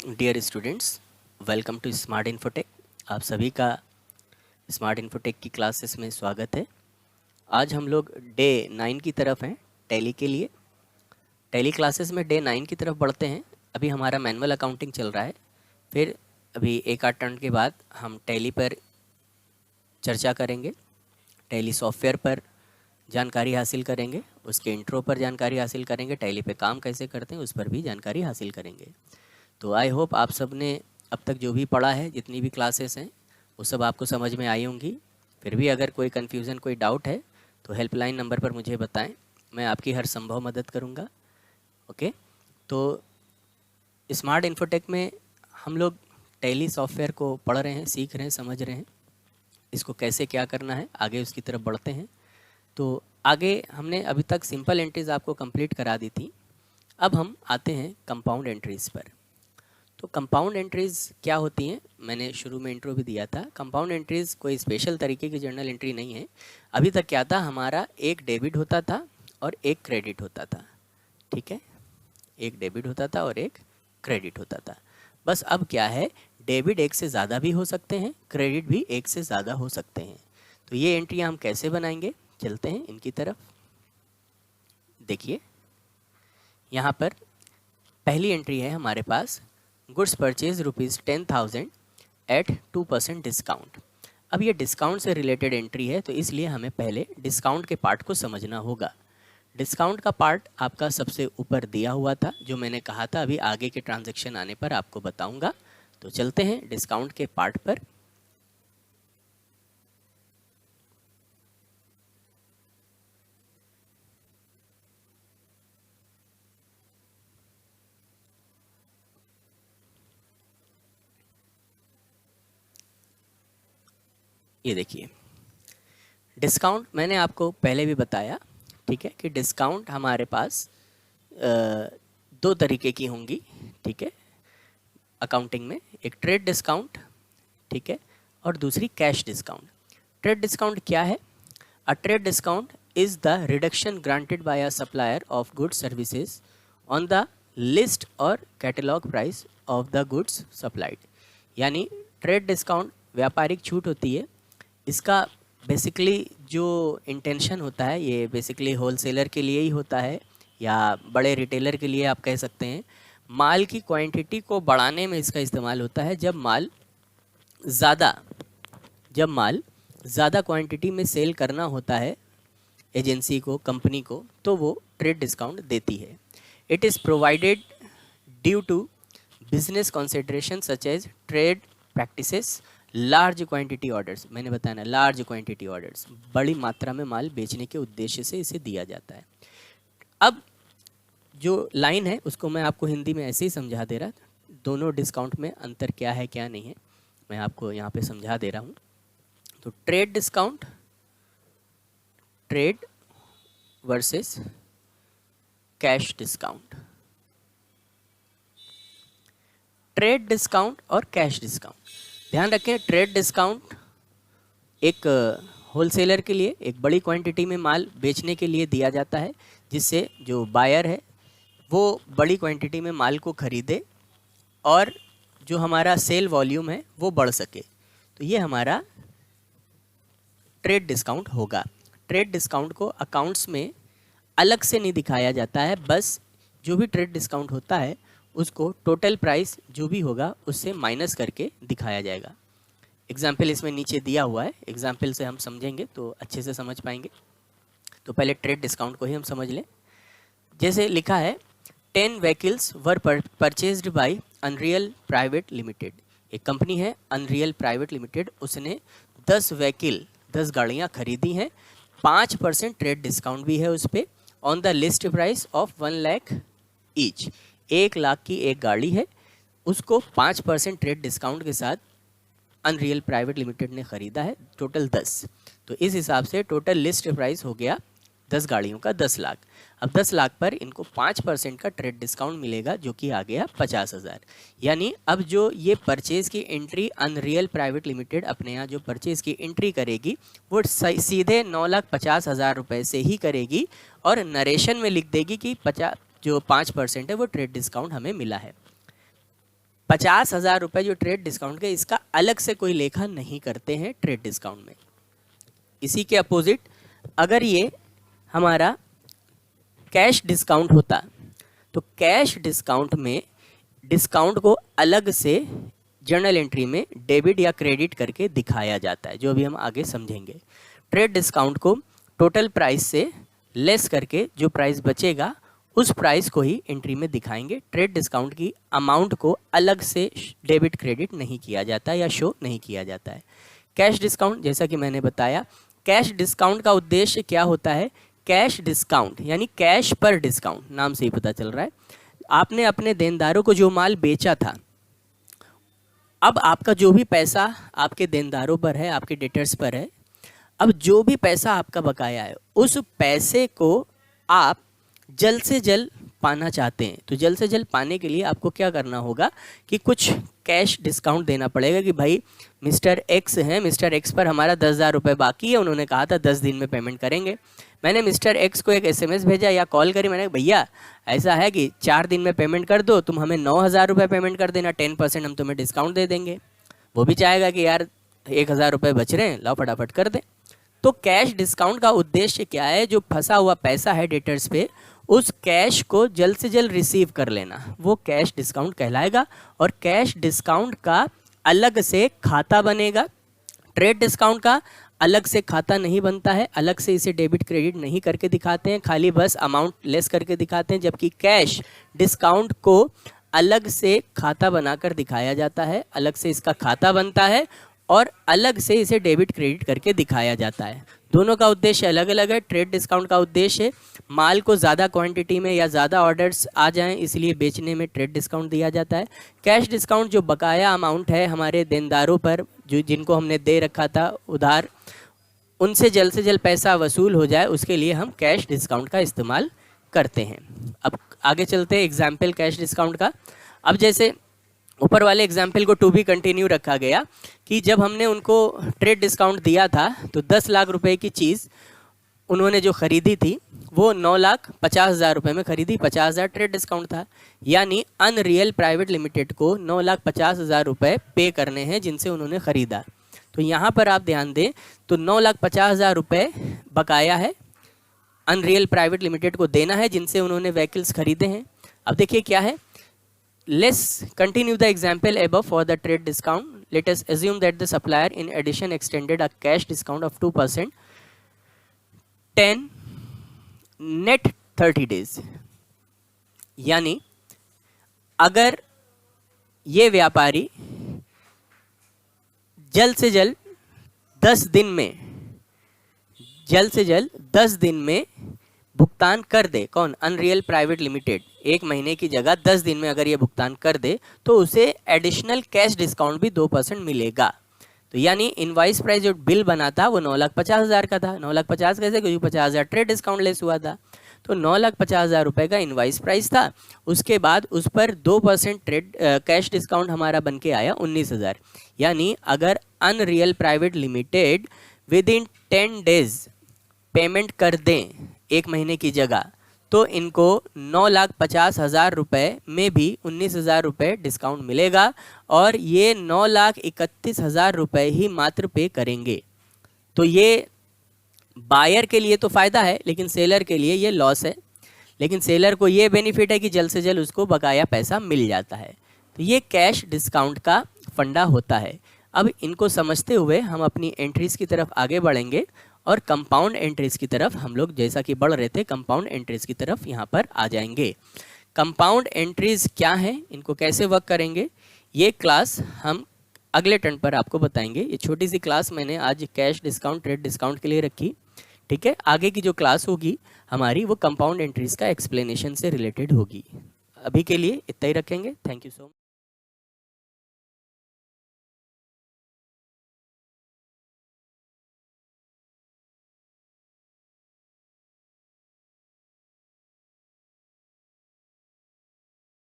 Dear students, welcome to Smart Infotech. आप सभी का स्मार्ट इन्फोटेक की क्लासेस में स्वागत है। आज हम लोग डे 9 की तरफ हैं टैली के लिए। टैली क्लासेस में डे 9 की तरफ बढ़ते हैं। अभी हमारा मैनुअल अकाउंटिंग चल रहा है। फिर अभी एक आध टर्न के बाद हम टैली पर चर्चा करेंगे, टैली सॉफ्टवेयर पर जानकारी हासिल करेंगे, उसके इंट्रो पर जानकारी हासिल करेंगे, टैली पे काम कैसे करते हैं उस पर भी जानकारी हासिल करेंगे। तो आई होप आप सब ने अब तक जो भी पढ़ा है, जितनी भी क्लासेस हैं, वो सब आपको समझ में आई होंगी। फिर भी अगर कोई कन्फ्यूज़न, कोई डाउट है तो हेल्पलाइन नंबर पर मुझे बताएं, मैं आपकी हर संभव मदद करूंगा। ओके, तो स्मार्ट इन्फोटेक में हम लोग टैली सॉफ्टवेयर को पढ़ रहे हैं, सीख रहे हैं, समझ रहे हैं, इसको कैसे क्या करना है, आगे उसकी तरफ बढ़ते हैं। तो आगे हमने अभी तक सिंपल एंट्रीज आपको कंप्लीट करा दी थी। अब हम आते हैं कंपाउंड एंट्रीज़ पर। तो कंपाउंड एंट्रीज़ क्या होती हैं, मैंने शुरू में इंट्रो भी दिया था। कंपाउंड एंट्रीज़ कोई स्पेशल तरीके की जर्नल एंट्री नहीं है। अभी तक क्या था, हमारा एक डेबिट होता था और एक क्रेडिट होता था। ठीक है, एक डेबिट होता था और एक क्रेडिट होता था। बस अब क्या है, डेबिट एक से ज़्यादा भी हो सकते हैं, क्रेडिट भी एक से ज़्यादा हो सकते हैं। तो ये एंट्रियाँ हम कैसे बनाएंगे, चलते हैं इनकी तरफ। देखिए, यहाँ पर पहली एंट्री है हमारे पास, गुड्स परचेज ₹10,000 एट 2% डिस्काउंट। अब ये डिस्काउंट से रिलेटेड एंट्री है, तो इसलिए हमें पहले डिस्काउंट के पार्ट को समझना होगा। डिस्काउंट का पार्ट आपका सबसे ऊपर दिया हुआ था, जो मैंने कहा था अभी आगे के ट्रांजैक्शन आने पर आपको बताऊंगा। तो चलते हैं डिस्काउंट के पार्ट पर। ये देखिए, डिस्काउंट मैंने आपको पहले भी बताया, ठीक है, कि डिस्काउंट हमारे पास दो तरीके की होंगी। ठीक है, अकाउंटिंग में एक ट्रेड डिस्काउंट, ठीक है, और दूसरी कैश डिस्काउंट। ट्रेड डिस्काउंट क्या है? A trade discount is the reduction granted by a supplier of goods services on the list और catalogue price of the goods supplied. यानी ट्रेड डिस्काउंट व्यापारिक छूट होती है। इसका बेसिकली जो इंटेंशन होता है, ये बेसिकली होलसेलर के लिए ही होता है या बड़े रिटेलर के लिए आप कह सकते हैं। माल की क्वांटिटी को बढ़ाने में इसका इस्तेमाल होता है। जब माल ज़्यादा क्वांटिटी में सेल करना होता है एजेंसी को, कंपनी को, तो वो ट्रेड डिस्काउंट देती है। It is provided due to business consideration such as trade practices, large quantity orders. मैंने बताया ना, लार्ज क्वांटिटी ऑर्डर्स, बड़ी मात्रा में माल बेचने के उद्देश्य से इसे दिया जाता है। अब जो लाइन है उसको मैं आपको हिंदी में ऐसे ही समझा दे रहा था। दोनों डिस्काउंट में अंतर क्या है क्या नहीं है, मैं आपको यहाँ पे समझा दे रहा हूँ। तो trade discount, trade versus cash discount. Trade discount और कैश डिस्काउंट, ध्यान रखें, ट्रेड डिस्काउंट एक होलसेलर के लिए एक बड़ी क्वांटिटी में माल बेचने के लिए दिया जाता है, जिससे जो बायर है वो बड़ी क्वांटिटी में माल को खरीदे और जो हमारा सेल वॉल्यूम है वो बढ़ सके। तो ये हमारा ट्रेड डिस्काउंट होगा। ट्रेड डिस्काउंट को अकाउंट्स में अलग से नहीं दिखाया जाता है, बस जो भी ट्रेड डिस्काउंट होता है उसको टोटल प्राइस जो भी होगा उससे माइनस करके दिखाया जाएगा। एग्जाम्पल इसमें नीचे दिया हुआ है, एग्जाम्पल से हम समझेंगे तो अच्छे से समझ पाएंगे। तो पहले ट्रेड डिस्काउंट को ही हम समझ लें। जैसे लिखा है, 10 व्हीकल्स वर purchased bye unreal private limited. एक कंपनी है अनरियल प्राइवेट लिमिटेड, उसने 10 व्हीकल, 10 गाड़ियाँ खरीदी हैं। 5% ट्रेड डिस्काउंट भी है उस पर, on the list price of 1 lakh each. 1 lakh की एक गाड़ी है, उसको 5% ट्रेड डिस्काउंट के साथ अनरियल प्राइवेट लिमिटेड ने ख़रीदा है, टोटल 10। तो इस हिसाब से टोटल लिस्ट प्राइस हो गया 10 गाड़ियों का 10 लाख। अब 10 लाख पर इनको 5% का ट्रेड डिस्काउंट मिलेगा, जो कि आ गया 50,000। यानी अब जो ये परचेज़ की एंट्री अनरियल प्राइवेट लिमिटेड अपने यहाँ जो परचेज़ की एंट्री करेगी वो सीधे 9,50,000 रुपये से ही करेगी और नरेशन में लिख देगी कि 5% है वो ट्रेड डिस्काउंट हमें मिला है। 50,000 रुपये जो ट्रेड डिस्काउंट के, इसका अलग से कोई लेखा नहीं करते हैं ट्रेड डिस्काउंट में। इसी के अपोजिट अगर ये हमारा कैश डिस्काउंट होता तो कैश डिस्काउंट में डिस्काउंट को अलग से जर्नल एंट्री में डेबिट या क्रेडिट करके दिखाया जाता है, जो अभी हम आगे समझेंगे। ट्रेड डिस्काउंट को टोटल प्राइस से लेस करके जो प्राइस बचेगा उस प्राइस को ही एंट्री में दिखाएंगे। ट्रेड डिस्काउंट की अमाउंट को अलग से डेबिट क्रेडिट नहीं किया जाता या शो नहीं किया जाता है। कैश डिस्काउंट, जैसा कि मैंने बताया, कैश डिस्काउंट का उद्देश्य क्या होता है? कैश डिस्काउंट यानी कैश पर डिस्काउंट, नाम से ही पता चल रहा है। आपने अपने देनदारों को जो माल बेचा था, अब आपका जो भी पैसा आपके देनदारों पर है, आपके डेटर्स पर है, अब जो भी पैसा आपका बकाया है उस पैसे को आप जल्द से जल्द पाना चाहते हैं। तो जल्द से जल्द पाने के लिए आपको क्या करना होगा कि कुछ कैश डिस्काउंट देना पड़ेगा कि भाई मिस्टर एक्स हैं, मिस्टर एक्स पर हमारा 10,000 रुपये बाकी है, उन्होंने कहा था 10 दिन में पेमेंट करेंगे। मैंने मिस्टर एक्स को एक SMS भेजा या कॉल करी, मैंने भैया ऐसा है कि 4 दिन में पेमेंट कर दो, तुम हमें 9,000 रुपये पेमेंट कर देना, 10% हम तुम्हें डिस्काउंट दे देंगे। वो भी चाहेगा कि यार 1,000 रुपये बच रहे हैं, लाओ फटाफट कर दें। तो कैश डिस्काउंट का उद्देश्य क्या है? जो फंसा हुआ पैसा है डेटर्स पे, उस कैश को जल्द से जल्द रिसीव कर लेना, वो कैश डिस्काउंट कहलाएगा। और कैश डिस्काउंट का अलग से खाता बनेगा। ट्रेड डिस्काउंट का अलग से खाता नहीं बनता है, अलग से इसे डेबिट क्रेडिट नहीं करके दिखाते हैं, खाली बस अमाउंट लेस करके दिखाते हैं। जबकि कैश डिस्काउंट को अलग से खाता बनाकर दिखाया जाता है, अलग से इसका खाता बनता है और अलग से इसे डेबिट क्रेडिट करके दिखाया जाता है। दोनों का उद्देश्य अलग अलग है। ट्रेड डिस्काउंट का उद्देश्य माल को ज़्यादा क्वांटिटी में या ज़्यादा ऑर्डर्स आ जाएं, इसलिए बेचने में ट्रेड डिस्काउंट दिया जाता है। कैश डिस्काउंट जो बकाया अमाउंट है हमारे देनदारों पर, जो जिनको हमने दे रखा था उधार, उनसे जल्द से जल्द पैसा वसूल हो जाए, उसके लिए हम कैश डिस्काउंट का इस्तेमाल करते हैं। अब आगे चलते हैं एग्जाम्पल कैश डिस्काउंट का। अब जैसे ऊपर वाले एग्जाम्पल को टू बी कंटिन्यू रखा गया कि जब हमने उनको ट्रेड डिस्काउंट दिया था तो 10 लाख रुपए की चीज़ उन्होंने जो ख़रीदी थी वो 9,50,000 रुपये में ख़रीदी, 50,000 ट्रेड डिस्काउंट था। यानी अनरियल प्राइवेट लिमिटेड को 9,50,000 रुपये पे करने हैं जिनसे उन्होंने ख़रीदा। तो यहाँ पर आप ध्यान दें तो 9,50,000 रुपये बकाया है, अनरियल प्राइवेट लिमिटेड को देना है जिनसे उन्होंने व्हीकल्स खरीदे हैं। अब देखिए क्या है, let's continue the example above for the trade discount. Let us assume that the supplier in addition extended a cash discount of 2%, 10 net 30 days। यानी अगर ये व्यापारी जल्द से जल्द 10 दिन में भुगतान कर दे, कौन? अनरियल प्राइवेट लिमिटेड, 1 महीने की जगह 10 दिन में अगर ये भुगतान कर दे तो उसे एडिशनल कैश डिस्काउंट भी 2% मिलेगा। तो यानी इनवाइस प्राइस जो बिल बना था वो 9,50,000 का था। 9,50,000 कैसे? क्योंकि 50,000 ट्रेड डिस्काउंट लेस हुआ था। तो 9,50,000 रुपये का इनवाइस प्राइस था, उसके बाद उस पर 2% ट्रेड कैश डिस्काउंट हमारा बन के आया 19,000। यानी अगर unreal private limited with in 10 days payment कर दें 1 महीने की जगह, तो इनको 9,50,000 रुपये में भी 19,000 रुपये डिस्काउंट मिलेगा और ये 9,31,000 रुपये ही मात्र पे करेंगे। तो ये बायर के लिए तो फ़ायदा है लेकिन सेलर के लिए ये लॉस है। लेकिन सेलर को ये बेनिफिट है कि जल्द से जल्द उसको बकाया पैसा मिल जाता है। तो ये कैश डिस्काउंट का फंडा होता है। अब इनको समझते हुए हम अपनी एंट्रीज़ की तरफ आगे बढ़ेंगे और कंपाउंड एंट्रीज़ की तरफ हम लोग जैसा कि बढ़ रहे थे कंपाउंड एंट्रीज़ की तरफ यहाँ पर आ जाएंगे। कंपाउंड एंट्रीज़ क्या हैं, इनको कैसे वर्क करेंगे, ये क्लास हम अगले टर्न पर आपको बताएंगे। ये छोटी सी क्लास मैंने आज कैश डिस्काउंट ट्रेड डिस्काउंट के लिए रखी, ठीक है। आगे की जो क्लास होगी हमारी वो कंपाउंड एंट्रीज़ का एक्सप्लेनेशन से रिलेटेड होगी। अभी के लिए इतना ही रखेंगे। Thank you so much.